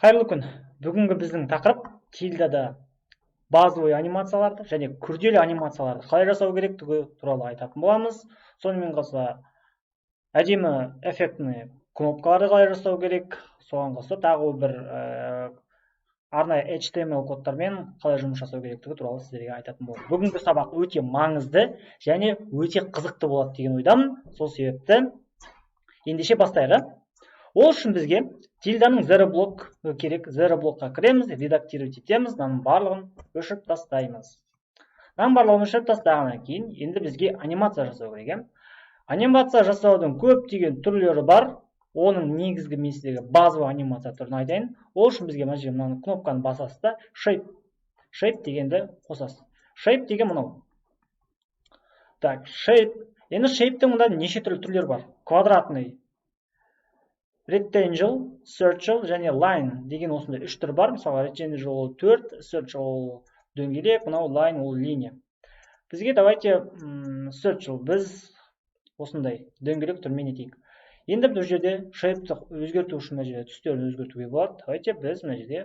Қайырлы күн. Бүгінгі біздің тақырып тильдада базовый анимацияларды және күрделі анимацияларды қалай жасау керектігі туралы айтатын боламыз. Сонымен қоса әдемі эффектный кнопкаларды қалай жасау керек, соған қоса тағы бір арнайы HTML кодтармен қалай жұмыс жасау керектігі туралы сіздерге айтатын боламын. Бүгінгі сабақ өте маңызды және өте қызықты болады деген ойдамын. Сол себепті ендеше бастайық. Ол үшін бізге тильданың zero блок керек. Zero блокқа кіреміз, редактировать етеміз, мынаның барлығын өшіріп тастаймыз. Мынаның барлығын өшіріп тастағаннан кейін енді бізге анимация жасау керек. Анимация жасаудың көптеген түрлері бар. Оның негізгі месіндегі базовый анимация түрін айтайын. Ол үшін бізге мына кнопканы басасыз да shape дегенді қосасыз. Shape деген мынау. Так, shape. Енді shape'тің мұнда неше түрлері бар. Квадратный, rectangle, circle және line деген осындай үш түр бар. Мысалы, rectangle ол 4, circle ол дөңгелек, мынау line ол линия. Бізге давайте circle біз осындай дөңгелек түрмен етейік. Енді бұл жерде shape'ті өзгерту үшін мына жерде түстерін өзгертуге болады. Давайте біз мына жерде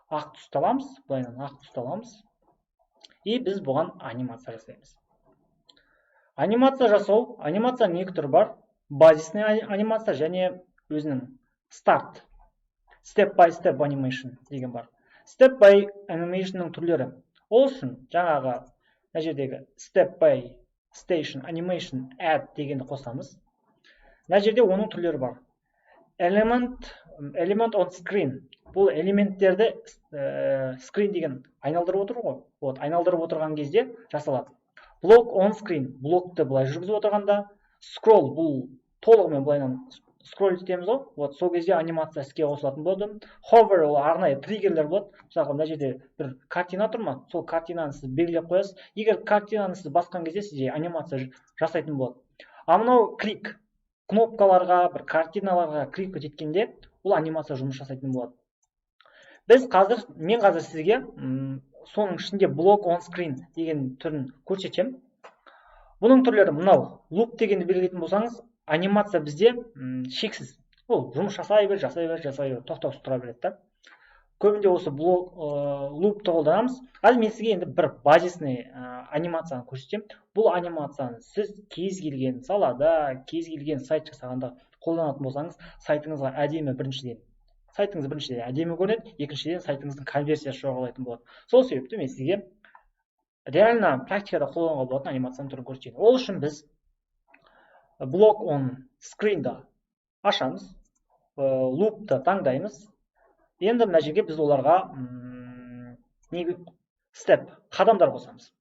ақ түсті аламыз, былайынан ақ түсті аламыз. И біз бұған анимация жасаймыз. Анимация жасау, анимацияның екі түрі бар. Базисный анимация және өзінің start, step by step animation деген бар. Step by animationның түрлері. Ол үшін жаңағы мына жердегі step by station animation add дегенді қосамыз. Мына жерде оның түрлері бар. Element on screen. Бұл элементтерді screen деген айналдырып отыр ғой. Вот, айналдырып отырған кезде жасалады. Block on screen. Блокты былай жүргізіп отырғанда. Scroll бұл толығымен былайынан скролл етеміз ғой. Вот, сол кезде анимация іске қосылатын болады. Hover ол арнайы триггерлер болады. Мысалы, мына жерде бір картина тұр ма? Сол картинаны сіз белгілеп қоясыз. Егер картинаны сіз басқан кезде сізде анимация жасайтын болады. А мынау клик. Кнопкаларға, бір картиналарға клик еткенде бұл анимация жұмыс жасайтын болады. Мен қазір сізге соның ішінде block on screen деген түрін көрсетем. Бұның түрлері мынау. Loop дегенді белгілейтін болсаңыз, анимация бізде шексіз. Ол жұмыс жасай бер, тоқтаусыз тұра береді. Көбінде осы loopты қолданамыз. Ал мен сізге енді бір базисный анимацияны көрсетем. Бұл анимацияны сіз кез келген салада, кез келген сайт жасағанда қолданатын болсаңыз, сайтыңызға әдемі біріншіден әдемі көрінеді, екіншіден сайтыңыздың конверсиясы жоғарылайтын болады. Сол себепті мен сізге реально практикада қолдануға болатын анимацияның түрін көрсетейін. Ол үшін біз block on screen'да ашамыз, loop'ты таңдаймыз. Енді мына жерге біз оларға step, қадамдар қосамыз.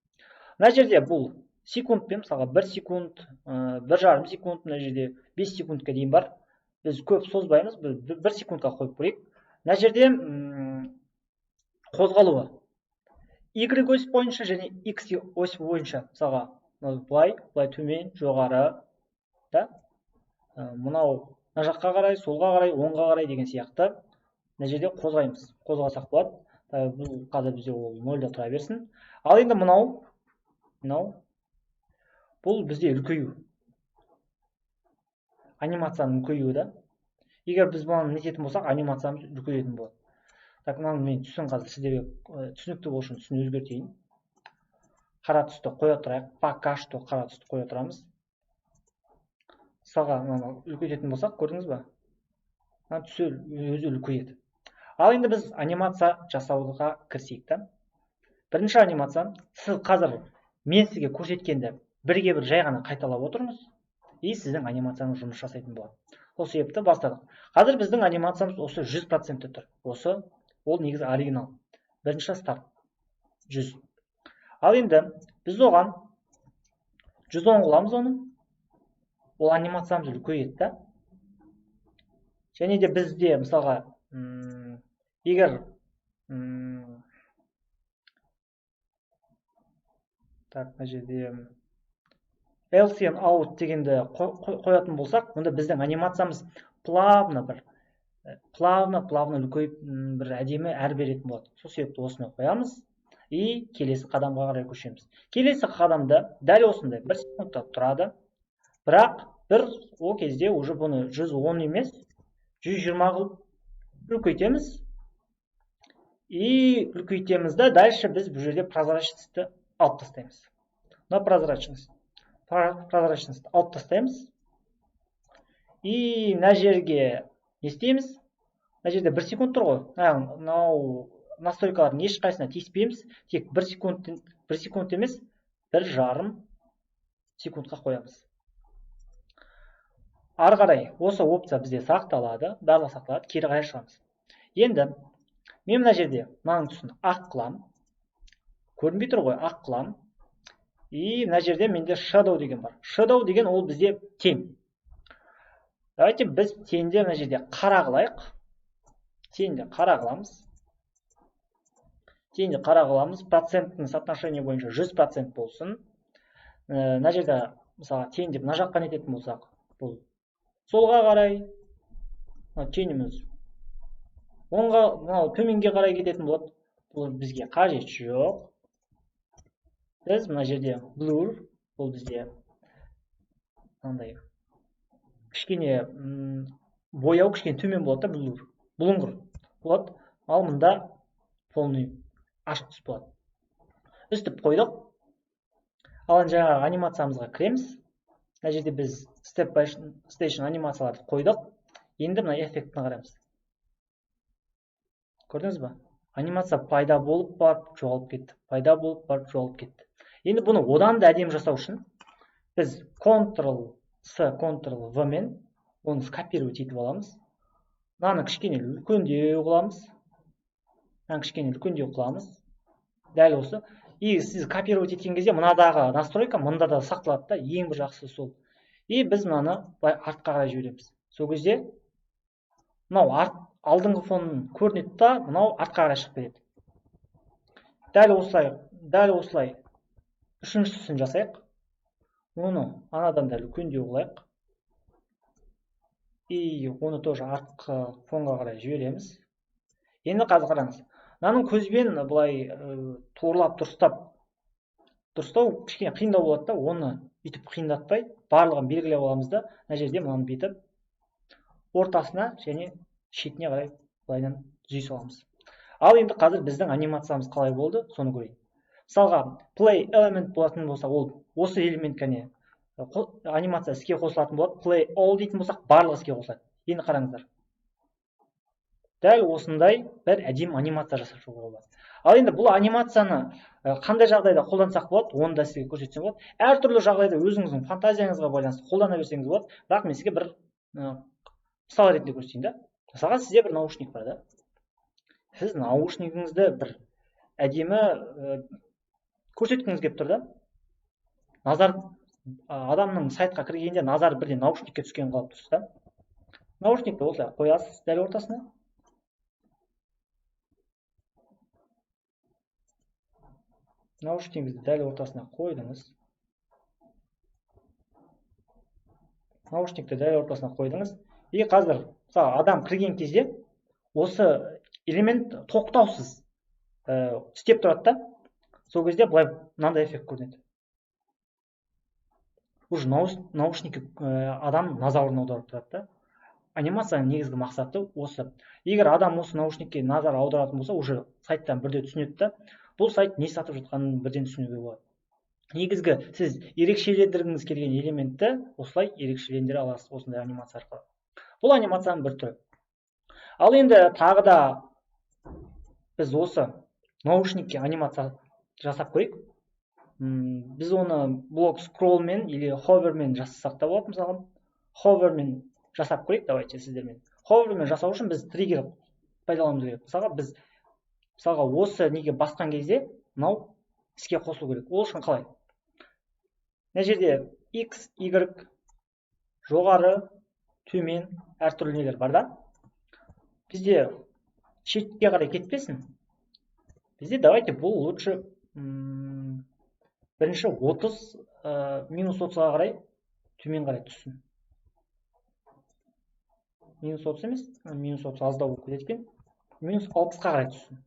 Мына жерде бұл секундпен, мысалға 1 секунд, 1,5 секунд, мына жерде 5 секундқа дейін бар. Біз көп созбаймыз, 1 секундқа қойып көрейік. Мына жерде қозғалуы Y ось бойынша және X ось бойынша, мысалға былай төмен, жоғары, мынау мына жаққа қарай, солға қарай, оңға қарай деген сияқты мына жерде қозғаймыз. Қозғасақ болады. Бұл қазір бізде ол 0-да тұра берсін. Ал енді мынау бұл бізде үлкею. Анимацияның үлкеюі да. Егер біз бұны нететін болсақ, анимациямыз үлкейетін болады. Так, мынаны мен түсін қазір сіздерге түсінікті болу үшін түсін өзгертейін. Қара түсті қоя тұрайық. Пока что қара түсті қоя тұрамыз. Мысалға мынаны үлкейтетін болсақ, көрдіңіз ба? Түсі өзі үлкейеді. Ал енді біз анимация жасауға кірісейік. Бірінші анимация, сіз қазір мен сізге көрсеткенді бірге бір жай ғана қайталап отырмыз, и сіздің анимацияңыз жұмыс жасайтын болады. Сол себепті бастадық. Қазір біздің анимациямыз осы 100% тұр. Осы ол негізі оригинал. Бірінші старт 100. Ал енді біз оған 110 қыламыз оны. Ол анимациямыз үлкейеді. Және де бізде мысалға егер мына жерде else and out дегенді қоятын болсақ, онда біздің анимациямыз плавно үлкейіп бір әдемі әр беретін болады. Сол себепті осыны қоямыз и келесі қадамға қарай көшеміз. Келесі қадамда дәл осындай 1 секундта тұрады. Бірақ ол кезде уже бұны 110 емес, 120 қылып үлкейтеміз. И үлкейтеміз да, дальше біз бұл жерде прозрачностьті алып тастаймыз. Мына прозрачностьті алып тастаймыз. И мына жерге не істейміз? Мына жерде 1 секунд тұр ғой. Мынау настройкалардың ешқайсысына тиіспейміз. Тек 1 секунд емес, 1,5 секундқа қоямыз. Ары қарай осы опция бізде сақталады, барлығы сақталады, кері қарай шығамыз. Енді мен мына жерде мынаның түсін ақ қылам. Көрінбей тұр ғой, ақ қылам. И мына жерде менде shadow деген бар. Shadow деген ол бізде тень. Давайте біз теңде мына жерде қара қылайық. Теңде қара қыламыз. Теңде қара қыламыз. Проценттің соотношение бойынша 100% болсын. Мына жерде мысалы теңде мына жаққа нететін болсақ, бұл солға қарай, теңіміз оңға, төменге қарай кететін болады. Бұл бізге қажет жоқ. Біз мына жерде blur, бұл бізде мынандай кішкене бояу кішкене төмен болады да, blur, бұлыңғыр болады. Ал мұнда полный ашық түс болады. Үстіп қойдық. Ал жаңағы анимациямызға кіреміз. Мына жерде біз step by station анимацияларды қойдық. Енді мына эффектіні қараймыз. Көрдіңіз ба? Анимация пайда болып барып жоғалып кетті. Пайда болып барып жоғалып кетті. Енді бұны одан да әдемі жасау үшін біз Ctrl-C, Ctrl-V мен оны скопировать етіп аламыз. Мынаны кішкене үлкендеу қыламыз. Дәл осы. И сіз копировать еткен кезде мынадағы настройка мында да сақталады да, ең бір жақсысы сол. И біз мынаны артқа қарай жібереміз. Сол кезде мынау алдыңғы фонын көрінеді да, мынау артқа қарай шығып кетеді. Дәл осылай үшіншісін жасайық. Оны анадан дәл үлкендеу қылайық. И оны тоже артқы фонға қарай жібереміз. Енді қазір қараңыз. Мынаның көзбен былай торлап дұрыстау кішкене қиындау болады да, оны бүйтіп қиындатпай, барлығын белгілеп аламыз да, мына жерде мынаны бүйтіп ортасына және шетіне қарай былайдан түзей саламыз. Ал енді қазір біздің анимациямыз қалай болды, соны көрейік. Мысалға, play element болатын болса, ол осы элемент кәне анимация іске қосылатын болады. Play all дейтін болсақ, барлығы іске қосылады. Енді қараңыздар. Дәл осындай бір әдемі анимация жасап шығуға болады. Ал енді бұл анимацияны қандай жағдайда қолдансақ болады, оны да сізге көрсетсем болады. Әртүрлі жағдайда өзіңіздің фантазияңызға байланысты қолдана берсеңіз болады. Бірақ мен сізге бір мысал ретінде көрсетейін да. Мысалға сізде бір наушник бар да. Сіз наушнигіңізді бір әдемі көрсеткіңіз келіп тұр да. Адамның сайтқа кіргенде назар бірден наушникке түскен қалып тұрсыз да. Наушникті осылай қоясыз дәл ортасына. Наушнигіңізді дәл ортасына қойдыңыз. И қазір адам кірген кезде осы элемент тоқтаусыз істеп тұрады да. Сол кезде былай мынандай эффект көрінеді. Уже наушник адам назарын аударып тұрады да. Анимацияның негізгі мақсаты осы. Егер адам осы наушникке назар аударатын болса, уже сайттан бірде түсінеді да. Бұл сайт не сатып жатқанын бірден түсінуге болады. Негізгі сіз ерекшелендіргіңіз келген элементті осылай ерекшелендіре аласыз осындай анимация арқылы. Бұл анимацияның бір түрі. Ал енді тағы да біз осы наушникке анимация жасап көрейік. Біз оны блок скроллмен или ховермен жасасақ та болады. Мысалы, ховермен жасап көрейік, давайте сіздермен. Ховермен жасау үшін біз триггер пайдалануымыз керек. Мысалға осы неге басқан кезде мынау іске қосылу керек. Ол үшін қалай? Мына жерде X, Y, жоғары, төмен әртүрлі нелер бар да. Бізде шетке қарай кетпесін. Бізде давайте бұл лучше бірінші 30, минус 30-ға қарай төмен қарай түссін. Минус 30 емес, минус 30 аздау болып кетеді екен. Минус 60-қа қарай түссін.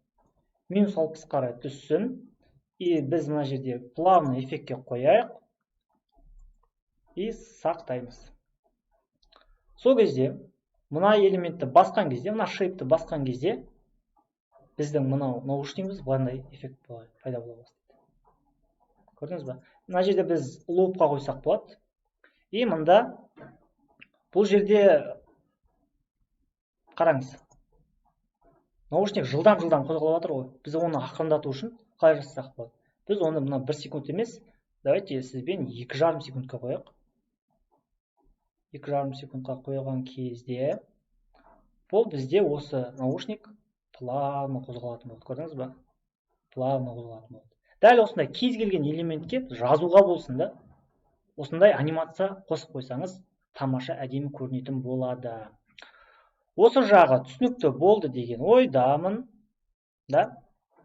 Минус 60-қа қарай түссін. И біз мына жерде плавный эффектке қояйық. И сақтаймыз. Сол кезде, мына элементті басқан кезде, мына шейпті басқан кезде, біздің мынау наушнигіміз бұландай эффект пайда бола бастайды. Көрдіңіз ба? Мына жерде біз лопқа қойсақ болады. И мында бұл жерде қараңыз. Наушник жылдам қозғалып жатыр ғой. Біз оны ақырындату үшін қалай жасасақ болады? Біз оны мына 1 секунд емес, давайте сізбен 2,5 секундқа қояйық. 2,5 секундқа қойған кезде бұл бізде осы наушник плавно қозғалатын болады. Көрдіңіз ба? Плавно қозғалатын болады. Дәл осындай кез келген элементке жазуға болсын да, осындай анимация қосып қойсаңыз, тамаша әдемі көрінетін болады. Осы жағы түсінікті болды деген ойдамын. Да?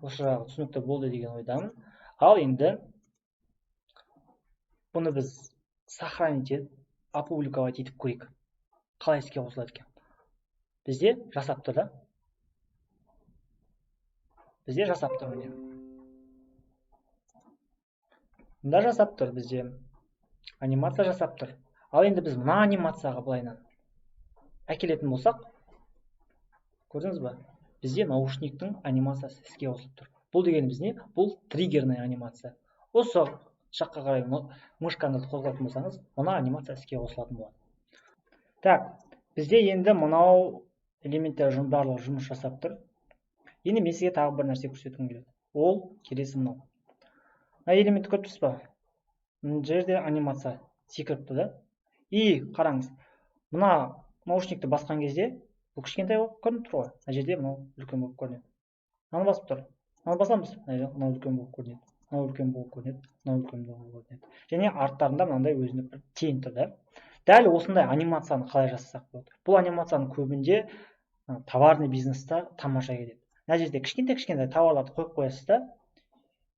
Осы жағы түсінікті болды деген ойдамын. Ал енді бұны біз сохранить етіп, опубликовать етіп көрейік. Қалай іске қосылады екен? Бізде жасап тұр да? Бізде жасап тұр міне. Мында жасап тұр бізде. Анимация жасап тұр. Ал енді біз мына анимацияға былайынан әкелетін болсақ, көрдіңіз ба? Бізде наушниктің анимациясы іске қосылып тұр. Бұл дегеніміз не? Бұл триггерный анимация. Осы жаққа қарай мышкаңызды қозғалтын болсаңыз, мына анимация іске қосылатын болады. Так, бізде енді мынау элементтер барлығы жұмыс жасап тұр. Енді мен сізге тағы бір нәрсе көрсеткім келеді. Ол келесі мынау. Мына элементті көріп тұрсыз ба? Мына жерде анимация секіріпті да? И қараңыз, мына наушникті басқан кезде бұл кішкентай болып көрініп тұр ғой. Мына жерде мынау үлкен болып көрінеді. Мынаны басып тұр. Мынаны басамыз, мынау үлкен болып көрінеді. Мынау үлкен болып көрінеді. Мынау үлкен болып көрінеді. Және арттарында мынандай өзіне бір тең тұр да? Дәл осындай анимацияны қалай жасасақ болады? Бұл анимацияның көбінде товарный бизнесте тамаша келеді. Мына жерде кішкентай товарларды қойып қоясыз да,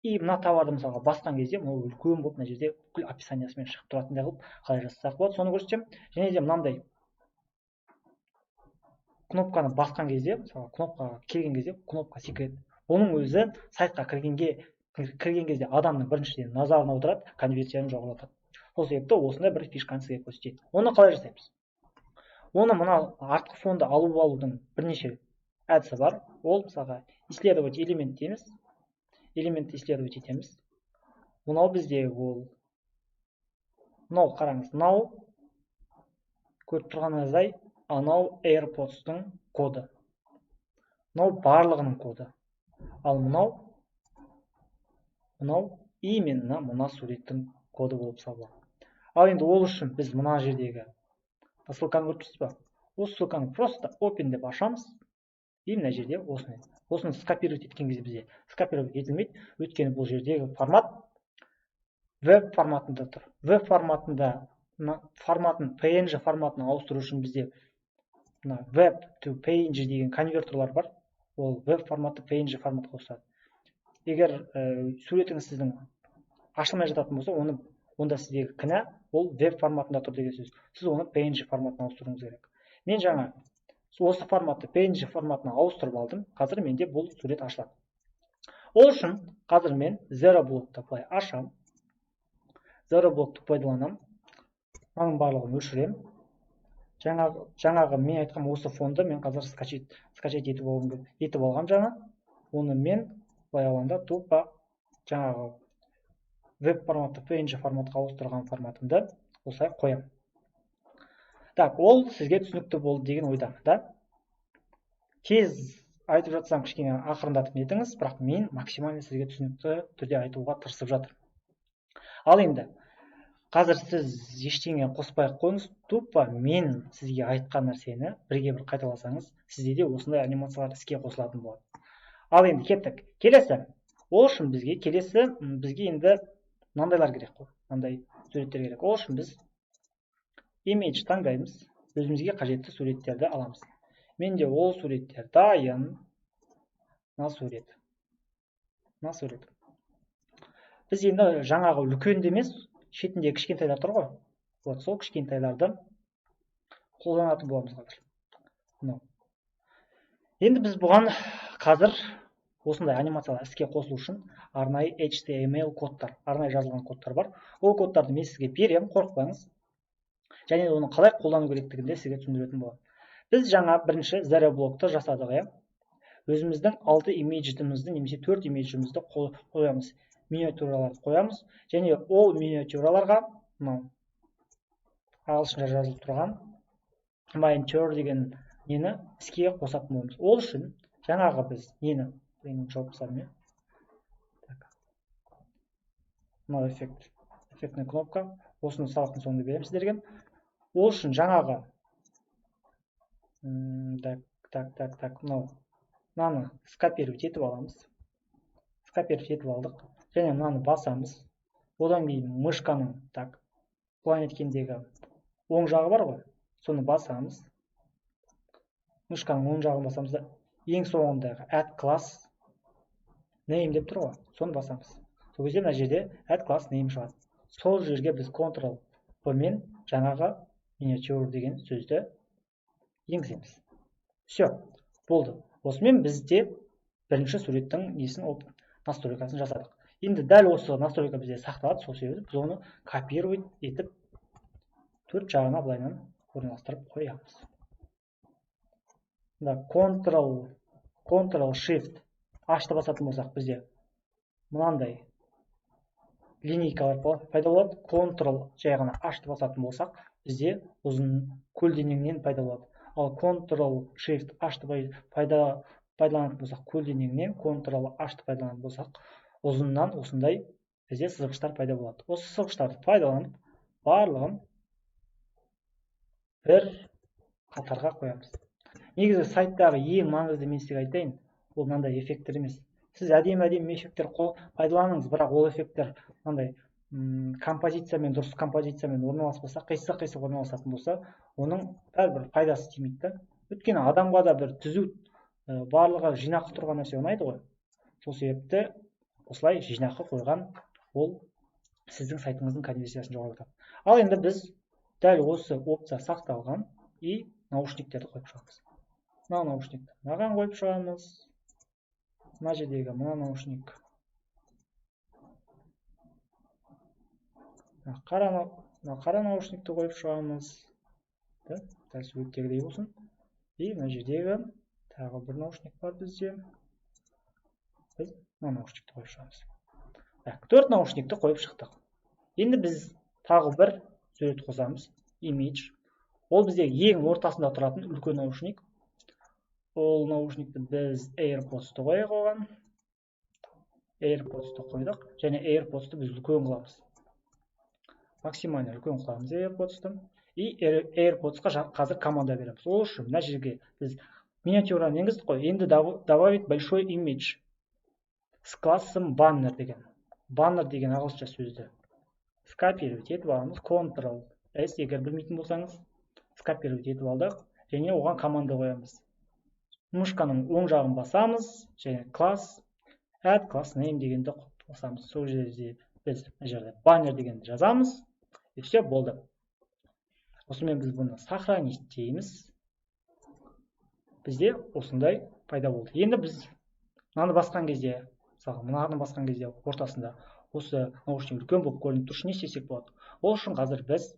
и мына товарды мысалға басқан кезде мынау үлкен болып, мына жерде бүкіл описаниясымен шығып тұратындай қылып қалай жасасақ болады, соны көрсетемін. Және де мынандай кнопканы басқан кезде, мысалы кнопкаға келген кезде кнопка секіреді. Оның өзі сайтқа кірген кезде адамның біріншіден назарын аударады, конверсияны жоғарлатады. Сол себепті осындай бір фишканы сізге көрсетеді. Оны қалай жасаймыз? Оны мына артқы фонды алудың бірнеше әдісі бар. Ол мысалға исследовать элемент дейміз. Элементті исследовать етеміз. Мынау бізде ол. Мынау қараңыз, мынау көріп тұрғаныңыздай, анау AirPods-тың коды. Мынау барлығының коды. Ал мынау именно мына суреттің коды болып табылады. Ал енді ол үшін біз мына жердегі ссылканы көріп тұрсыз ба? Осы ссылканы просто open деп ашамыз. И мына жерде осыны скопировать еткен кезде бізде скопировать етілмейді. Өйткені бұл жердегі формат веб форматында тұр. Веб форматын PNG форматына ауыстыру үшін бізде web to PNG деген конверторлар бар. Ол веб форматты PNG форматқа ауыстырады. Егер суретіңіз сіздің ашылмай жататын болса, онда сіздегі кінә ол веб форматында тұр деген сөз. Сіз оны PNG форматына ауыстыруыңыз керек. Мен жаңа осы форматты PNG форматына ауыстырып алдым. Қазір менде бұл сурет ашылады. Ол үшін қазір мен ZeroBlock'ты былай ашам. ZeroBlock'ты пайдаланам. Оның барлығын өшірем. Жаңағы мен айтқам осы фонды мен қазір скачать етіп алғам жаңа. Оны мен былай алғанда тупа жаңағы веб форматты PNG форматқа ауыстырған форматымды осылай қоям. Так, ол сізге түсінікті болды деген ойдамын, да? Тез айтып жатсам кішкене ақырындатып нетіңіз, бірақ мен максимально сізге түсінікті түрде айтуға тырысып жатырмын. Ал енді қазір сіз ештеңе қоспай қойыңыз, тупа мен сізге айтқан нәрсені бірге бір қайталасаңыз, сізде де осындай анимациялар іске қосылатын болады. Ал енді кеттік. Келесі. Ол үшін бізге енді мынандайлар керек қой. Мынандай суреттер керек. Ол үшін біз image таңдаймыз. Өзімізге қажетті суреттерді аламыз. Менде ол суреттер дайын. Мына сурет. Біз енді жаңағы үлкенді емес, шетінде кішкентайлар тұр ғой. Вот сол кішкентайларды қолданатын боламыз қазір. Енді біз бұған қазір осындай анимациялар іске қосылу үшін арнайы HTML кодтар, арнайы жазылған кодтар бар. Ол кодтарды мен сізге берем, қорықпаңыз. Және оны қалай қолдану керектігін де сізге түсіндіретін болады. Біз жаңа бірінші ZeroBlock'ты жасадық, өзіміздің 6 имиджімізді немесе 4 имиджімізді қоямыз, миниатюраларды қоямыз, және ол миниатюраларға мынау ағылшынша жазылып тұрған майнтер деген нені іске қосатын боламыз. Ол үшін жаңағы біз нені жауып тастадым, иә? Мынау эффектный кнопка. Осыны сабақтың соңында беремін сіздерге. Ол үшін жаңағы мынаны скопировать етіп аламыз. Скопировать етіп алдық. Және мынаны басамыз. Одан кейін мышканың былай еткендегі оң жағы бар ғой, соны басамыз. Мышканың оң жағын басамыз да ең соңындағы add class name деп тұр ғой, соны басамыз. Сол кезде мына жерде add class name шығады. Сол жерге біз Ctrl-P-мен жаңағы miniature деген сөзді енгіземіз. Все, болды. Осымен бізде бірінші суреттің настройкасын жасадық. Енді дәл осы настройка бізде сақталады, сол себебі біз оны копировать етіп төрт жағына былайынан орналастырып қоямыз. Ctrl-Shift H-ты басатын болсақ бізде мынандай линейкалар пайда болады. Ctrl жай ғана H-ты басатын болсақ бізде ұзын көлденеңнен пайда болады. Ал Ctrl-Shift H-ты пайдаланатын болсақ көлденеңнен, Ctrl-H-ты пайдаланатын болсақ ұзыннан осындай бізде сызғыштар пайда болады. Осы сызғыштарды пайдаланып барлығын бір қатарға қоямыз. Негізі сайттағы ең маңызды мен сізге айтайын, ол мынандай эффекттер емес. Сіз әдемі эффекттер пайдаланыңыз, бірақ ол эффекттер мынандай дұрыс композициямен орналаспаса, қисық орналасатын болса, оның бәрібір пайдасы тимейді. Өйткені адамға да бір түзу барлығы жинақы тұрған нәрсе ұнайды ғой. Сол себепті осылай жинақы қойған ол сіздің сайтыңыздың конверсиясын жоғарлатады. Ал енді біз дәл осы опция сақталған и наушниктерді қойып шығамыз. Мына наушникті мынаған қойып шығамыз. Мына жердегі мына наушник. Қара наушникті қойып шығамыз. Дәл суреттегідей болсын. И мына жердегі тағы бір наушник бар бізде. Біз мына наушникті қойып шығамыз. 4 наушникті қойып шықтық. Енді біз тағы бір сурет қосамыз. Image. Ол бізде ең ортасында тұратын үлкен наушник. Ол наушникті біз AirPods-ты қойып қойған. AirPods-ты қойдық. Және AirPods-ты біз үлкен қыламыз. Максимально үлкен қыламыз AirPods-ты. И AirPods-қа қазір команда береміз. Ол үшін мына жерге біз миниатюраны енгіздік қой. Енді добавить большой image с классом banner деген. Banner деген ағылшынша сөзді скопировать етіп аламыз. Ctrl-S, егер білмейтін болсаңыз, скопировать етіп алдық. Және оған команда қоямыз. Мышканың оң жағын басамыз. Және класс, add class name дегенді қосамыз. Сол жерде біз banner дегенді жазамыз. И все болды. Осымен біз бұны сохранить дейміз. Бізде осындай пайда болды. Енді біз мынаны басқан кезде, мынаны басқан кезде ортасында осы наушник үлкен болып көрініп тұршы, не істесек болады? Ол үшін қазір біз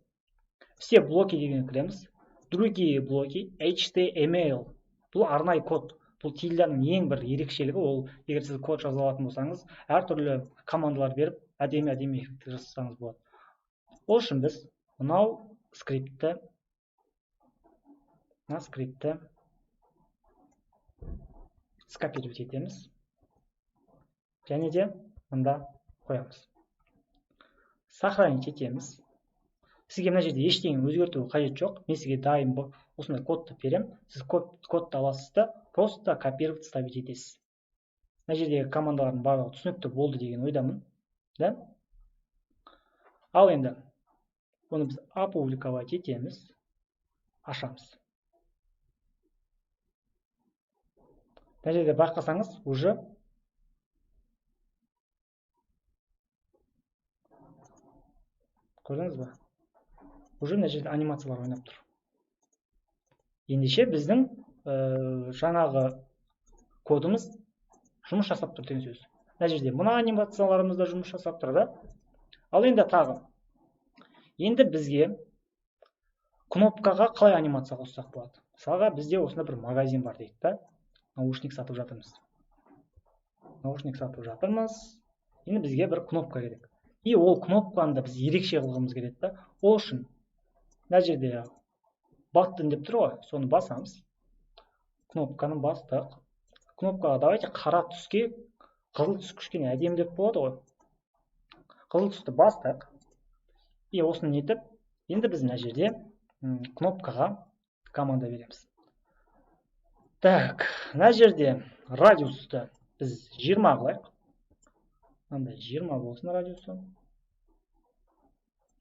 все блоки деген кіреміз. Другие блоки HTML. Бұл арнайы код. Бұл тильданың ең бір ерекшелігі, ол егер сіз код жаза алатын болсаңыз, әртүрлі командалар беріп, әдемі эффекттер жасасаңыз болады. Ол үшін біз мынау скриптті скопировать етеміз. Және де мында қоямыз. Сохранить етеміз. Сізге мына жерде ештеңе өзгерту қажет жоқ. Мен сізге дайын осындай кодты берем. Сіз кодты аласыз да, просто копировать ставить етесіз. Мына жердегі командалардың барлығы түсінікті болды деген ойдамын. Да? Ал енді оны біз опубликовать етеміз. Ашамыз. Мына жерде байқасаңыз, уже көрдіңіз ба? Уже мына жерде анимациялар ойнап тұр. Ендеше біздің жаңағы кодымыз жұмыс жасап тұр деген сөз. Мына жерде мына анимацияларымыз да жұмыс жасап тұр, да? Ал енді тағы. Енді бізге кнопкаға қалай анимация қоссақ болады? Мысалға бізде осында бір магазин бар дейік, та? наушник сатып жатырмыз. Енді бізге бір кнопка керек. И ол кнопканы да біз ерекше қылғымыз келеді да. Ол үшін мына жерде баттон деп тұр ғой, соны басамыз. Кнопканы бастық. Кнопкаға давайте қара түске қызыл түс кішкене әдемілеп болады ғой. Қызыл түсті бастық. И осыны нетіп, енді біз мына жерде кнопкаға команда береміз. Так, мына жерде радиусты біз 20 қылайық. Мынандай 20 болсын радиусы.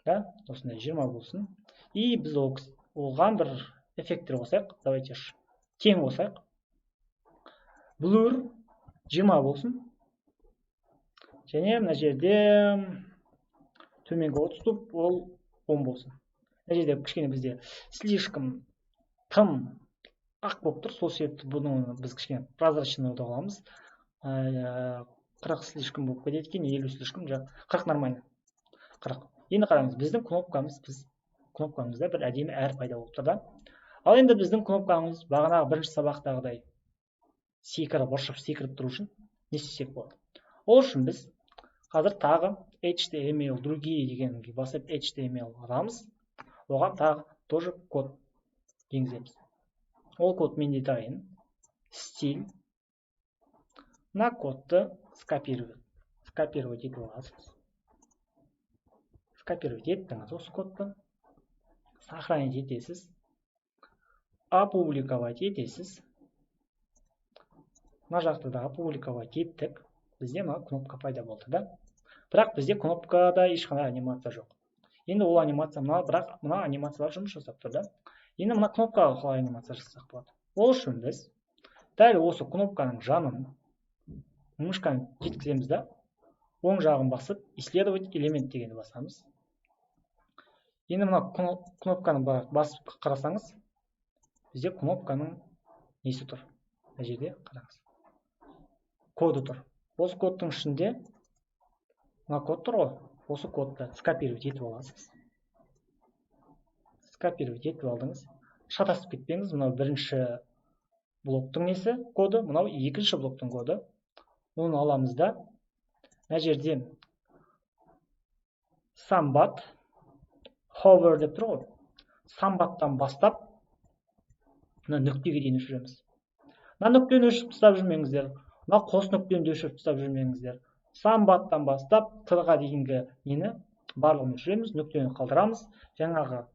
Да, осындай 20 болсын. И біз оған бір эффекттер қосайық. Давайте тең қосайық. Blur 20 болсын. Және мына жерде төменгі отступ ол 10 болсын. Мына жерде кішкене бізде слишком тым ақ болып тұр. Сол себепті бұны біз кішкене прозрачный қыламыз. 40 слишком болып кетеді екен, 50 слишком, 40 нормально. 40. Енді қараңыз, біздің кнопкамызда бір әдемі әр пайда болып тұр да. Ал енді біздің кнопкамыз бағанағы бірінші сабақтағыдай секіріп тұру үшін не істесек болады? Ол үшін біз қазір тағы HTML другие дегенге басып HTML аламыз. Оған тағы тоже код енгіземіз. Ол код менде дайын. Стиль. Мына кодты скопировать етіп аласыз. Скопировать еттіңіз осы кодты. Сохранить етесіз. Опубликовать етесіз. Мына жақты да опубликовать еттік. Бізде мына кнопка пайда болды да. Бірақ бізде кнопкада ешқандай анимация жоқ. Енді ол анимация бірақ мына анимациялар жұмыс жасап тұр да. Енді мына кнопкаға қалай анимация жасасақ болады? Ол үшін біз дәл осы кнопканың жанын мышканы жеткіземіз да, оң жағын басып, исследовать элемент дегенді басамыз. Енді мына кнопканы басып қарасаңыз, бізде кнопканың несі тұр? Мына жерде қараңыз. Коды тұр. Осы кодтың ішінде мына код тұр ғой, осы кодты скопировать етіп аласыз. Скопировать етіп алдыңыз. Шатасып кетпеңіз, мынау бірінші блоктың несі коды, мынау екінші блоктың коды. Оны аламыз да, мына жерде самбат, hover деп тұр ғой. Самбаттан бастап, мына нүктеге дейін өшіреміз. Мына нүктені өшіріп тастап жүрмеңіздер. Мына қос нүктені өшіріп тастап жүрмеңіздер. Самбаттан бастап, тырға дейінгі нені барлығын өшіреміз, нүктені қалдырамыз. Жаңағы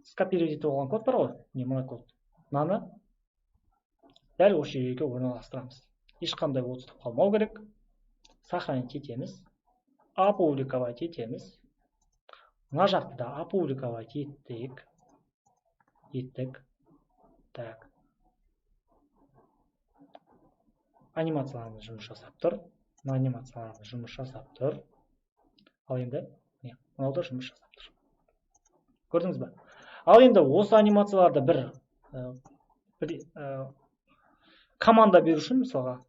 скопировать етіп алған код бар ғой, не мына код. Мынаны дәл осы жерге орналастырамыз. Ешқандай отступ қалмау керек. Сохранить етеміз. Опубликовать етеміз. Мына жақты да опубликовать еттік. Так. Анимацияларымыз жұмыс жасап тұр. Мына анимацияларымыз жұмыс жасап тұр. Ал енді мынау да жұмыс жасап тұр. Көрдіңіз ба? Ал енді осы анимацияларды бір команда беру үшін, мысалға,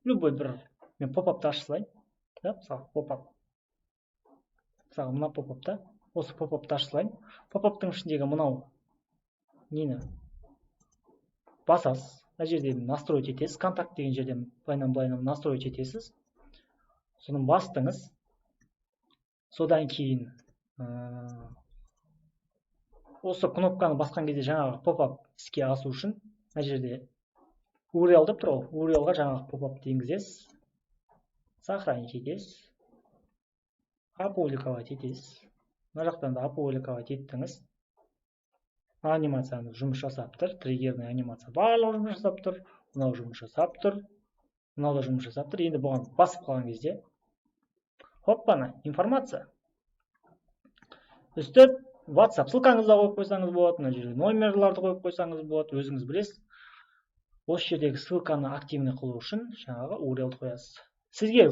любой бір мен поп-апты ашып салайын. Да, мысалға, поп-ап. Мысалға, мына поп-апта, осы поп-апты ашып салайын. Поп-аптың ішіндегі мынау нені басасыз. Мына жерде настроить етесіз. Контакт деген жерден былайынан настроить етесіз. Соны бастыңыз. Содан кейін осы кнопканы басқан кезде жаңағы поп-ап іске асу үшін мына жерде URL деп тұр ғой. URL-ға жаңағы поп-апты енгізесіз. Сохранить етесіз. Опубликовать етесіз. Мына жақтан да опубликовать еттіңіз. Анимацияны жұмыс жасап тұр. Триггерный анимация барлығы жұмыс жасап тұр. Мынау жұмыс жасап тұр. Мынау да жұмыс жасап тұр. Енді бұған басып қалған кезде хоппана, информация. Үстіп WhatsApp ссылкаңызды қойып қойсаңыз болады, мына жерде номерларды қойып қойсаңыз болады, өзіңіз білесіз. Осы жердегі ссылканы активный қылу үшін жаңағы URL-ді қоясыз. Сізге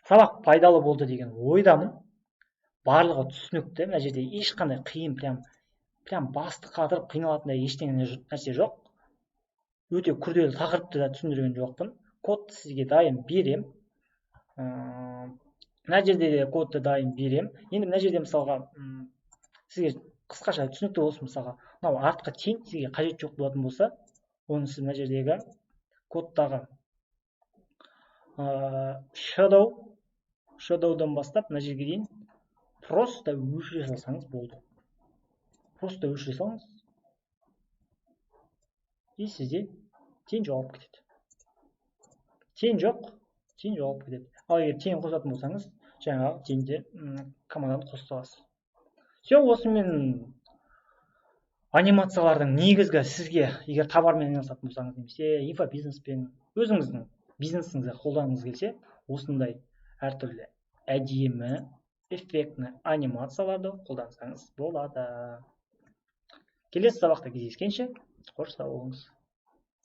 сабақ пайдалы болды деген ойдамын. Барлығы түсінікті. Мына жерде ешқандай қиын, прям басты қатырып қиналатындай ештеңе нәрсе жоқ. Өте күрделі тақырыпты да түсіндірген жоқпын. Кодты сізге дайын берем. Мына жерде де кодты дайын берем. Енді мына жерде мысалға сізге қысқаша түсінікті болсын, мысалға мынау артқы тең сізге қажет жоқ болатын болса, оны сіз мына жердегі кодтағы shadow'дан бастап мына жерге дейін просто өшіре салсаңыз болды. Просто өшіре салыңыз. И сізде тен жоғалып кетеді. Тен жоқ, тен жоғалып кетеді. Ал егер тен қосатын болсаңыз, жаңағы тенде команданы қосып саласыз. Все, осымен анимациялардың негізгі сізге егер товармен айналысатын болсаңыз немесе инфобизнеспен өзіңіздің бизнесіңізде қолданғыңыз келсе, осындай әртүрлі әдемі, эффектні анимацияларды қолдансаңыз болады. Келесі сабақта кездескенше, қош сау болыңыз.